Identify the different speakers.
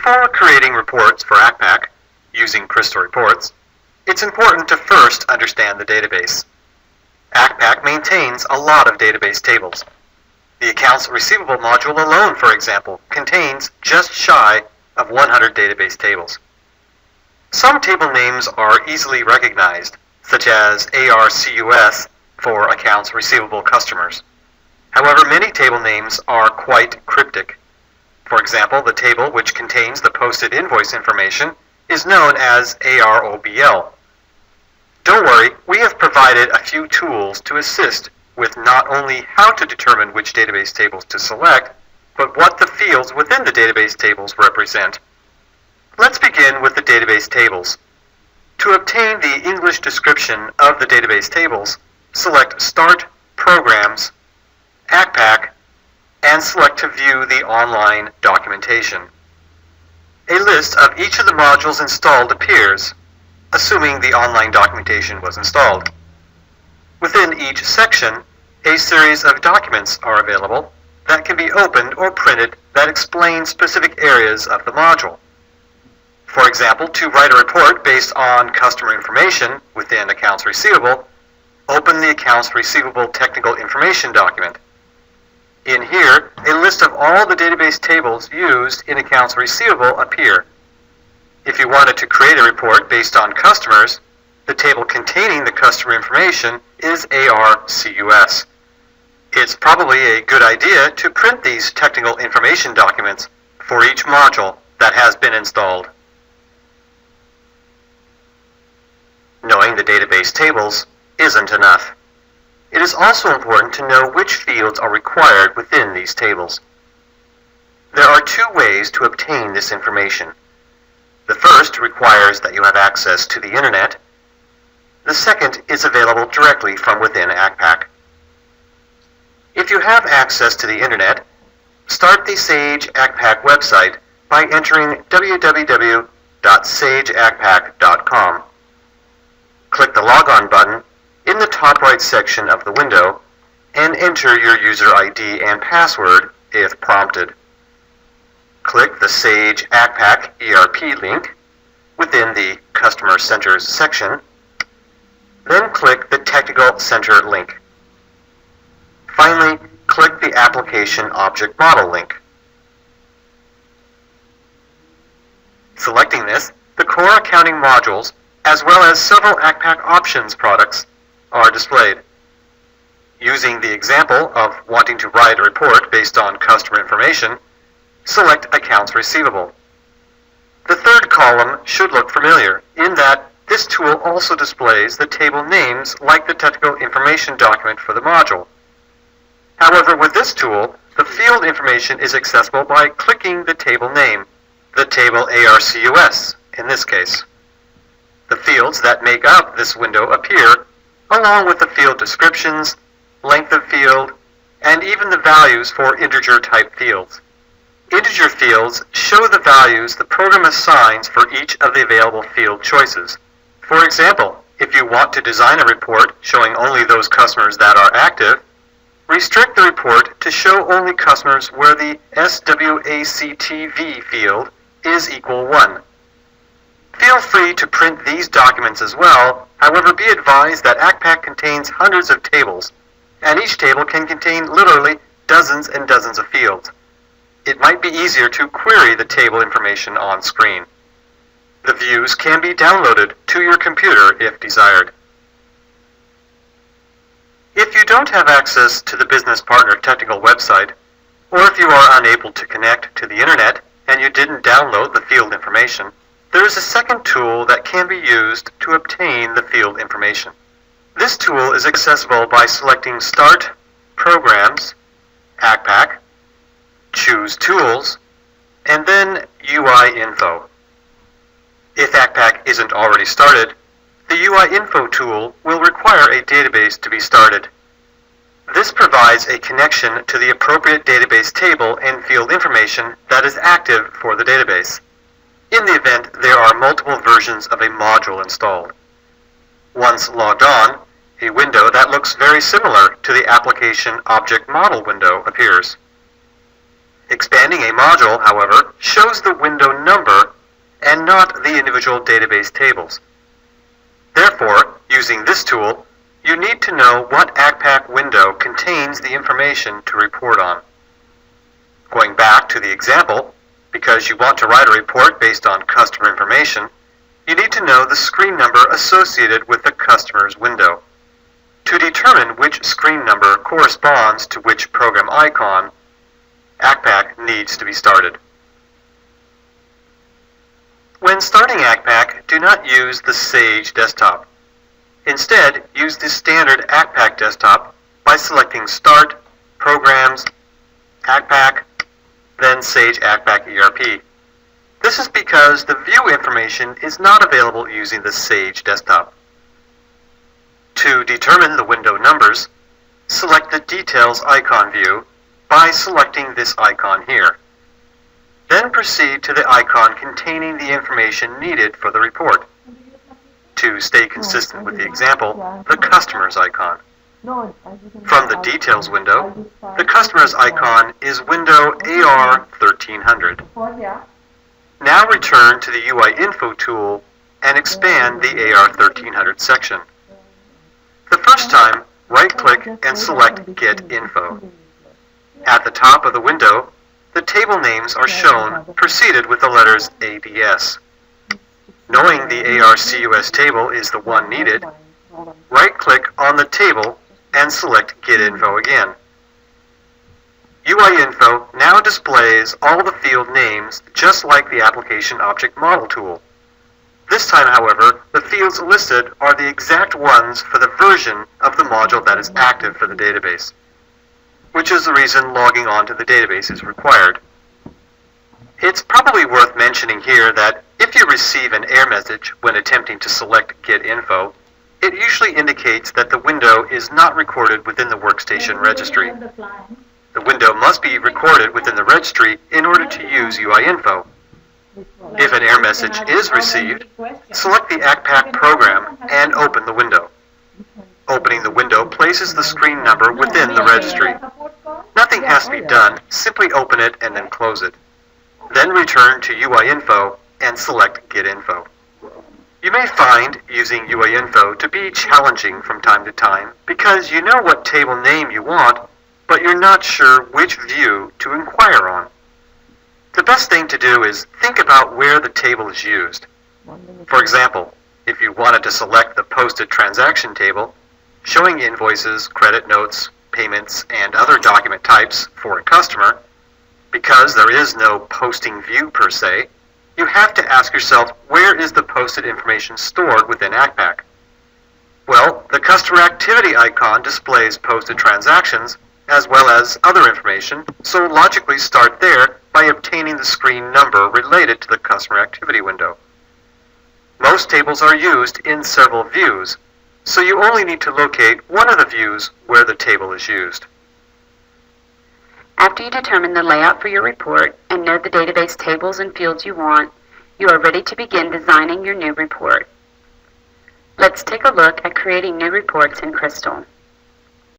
Speaker 1: Before creating reports for Accpac, using Crystal Reports, it's important to first understand the database. Accpac maintains a lot of database tables. The Accounts Receivable module alone, for example, contains just shy of 100 database tables. Some table names are easily recognized, such as ARCUS for Accounts Receivable Customers. However, many table names are quite cryptic. For example, the table which contains the posted invoice information is known as AROBL. Don't worry, we have provided a few tools to assist with not only how to determine which database tables to select, but what the fields within the database tables represent. Let's begin with the database tables. To obtain the English description of the database tables, select Start, Programs, Accpac, and select to view the online documentation. A list of each of the modules installed appears, assuming the online documentation was installed. Within each section, a series of documents are available that can be opened or printed that explain specific areas of the module. For example, to write a report based on customer information within Accounts Receivable, open the Accounts Receivable Technical Information document. In here, a list of all the database tables used in Accounts Receivable appear. If you wanted to create a report based on customers, the table containing the customer information is ARCUS. It's probably a good idea to print these technical information documents for each module that has been installed. Knowing the database tables isn't enough. It is also important to know which fields are required within these tables. There are two ways to obtain this information. The first requires that you have access to the Internet. The second is available directly from within Accpac. If you have access to the Internet, start the Sage Accpac website by entering www.sageaccpac.com. Click the Logon button in the top right section of the window and enter your user ID and password if prompted. Click the Sage Accpac ERP link within the Customer Centers section, then click the Technical Center link. Finally, click the Application Object Model link. Selecting this, the core accounting modules, as well as several Accpac Options products, are displayed. Using the example of wanting to write a report based on customer information, select Accounts Receivable. The third column should look familiar in that this tool also displays the table names like the technical information document for the module. However, with this tool, the field information is accessible by clicking the table name, the table ARCUS in this case. The fields that make up this window appear, along with the field descriptions, length of field, and even the values for integer type fields. Integer fields show the values the program assigns for each of the available field choices. For example, if you want to design a report showing only those customers that are active, restrict the report to show only customers where the SWACTV field is equal 1. Feel free to print these documents as well, however be advised that Accpac contains hundreds of tables, and each table can contain literally dozens and dozens of fields. It might be easier to query the table information on screen. The views can be downloaded to your computer if desired. If you don't have access to the Business Partner Technical website, or if you are unable to connect to the Internet and you didn't download the field information, there is a second tool that can be used to obtain the field information. This tool is accessible by selecting Start, Programs, Accpac, choose Tools, and then UI Info. If Accpac isn't already started, the UI Info tool will require a database to be started. This provides a connection to the appropriate database table and field information that is active for the database, in the event there are multiple versions of a module installed. Once logged on, a window that looks very similar to the Application Object Model window appears. Expanding a module, however, shows the window number and not the individual database tables. Therefore, using this tool, you need to know what Accpac window contains the information to report on. Going back to the example, because you want to write a report based on customer information, you need to know the screen number associated with the customer's window. To determine which screen number corresponds to which program icon, Accpac needs to be started. When starting Accpac, do not use the Sage desktop. Instead, use the standard Accpac desktop by selecting Start, Programs, Accpac, then Sage Accpac ERP. This is because the view information is not available using the Sage desktop. To determine the window numbers, select the Details icon view by selecting this icon here. Then proceed to the icon containing the information needed for the report. To stay consistent with the example, the Customers icon. From the Details window, the Customers icon is window AR1300. Now return to the UI Info tool and expand the AR1300 section. The first time, right-click and select Get Info. At the top of the window, the table names are shown preceded with the letters ABS. Knowing the ARCUS table is the one needed, right-click on the table and select Get Info again. UI Info now displays all the field names just like the Application Object Model tool. This time, however, the fields listed are the exact ones for the version of the module that is active for the database, which is the reason logging on to the database is required. It's probably worth mentioning here that if you receive an error message when attempting to select Get Info, it usually indicates that the window is not recorded within the workstation registry. The window must be recorded within the registry in order to use UI Info. If an error message is received, select the Accpac program and open the window. Opening the window places the screen number within the registry. Nothing has to be done, simply open it and then close it. Then return to UI Info and select Get Info. You may find using UI Info to be challenging from time to time because you know what table name you want, but you're not sure which view to inquire on. The best thing to do is think about where the table is used. For example, if you wanted to select the Posted Transaction table, showing invoices, credit notes, payments, and other document types for a customer, because there is no posting view per se, you have to ask yourself, where is the posted information stored within Accpac? Well, the Customer Activity icon displays posted transactions as well as other information, so logically start there by obtaining the screen number related to the Customer Activity window. Most tables are used in several views, so you only need to locate one of the views where the table is used.
Speaker 2: After you determine the layout for your report and know the database tables and fields you want, you are ready to begin designing your new report. Let's take a look at creating new reports in Crystal.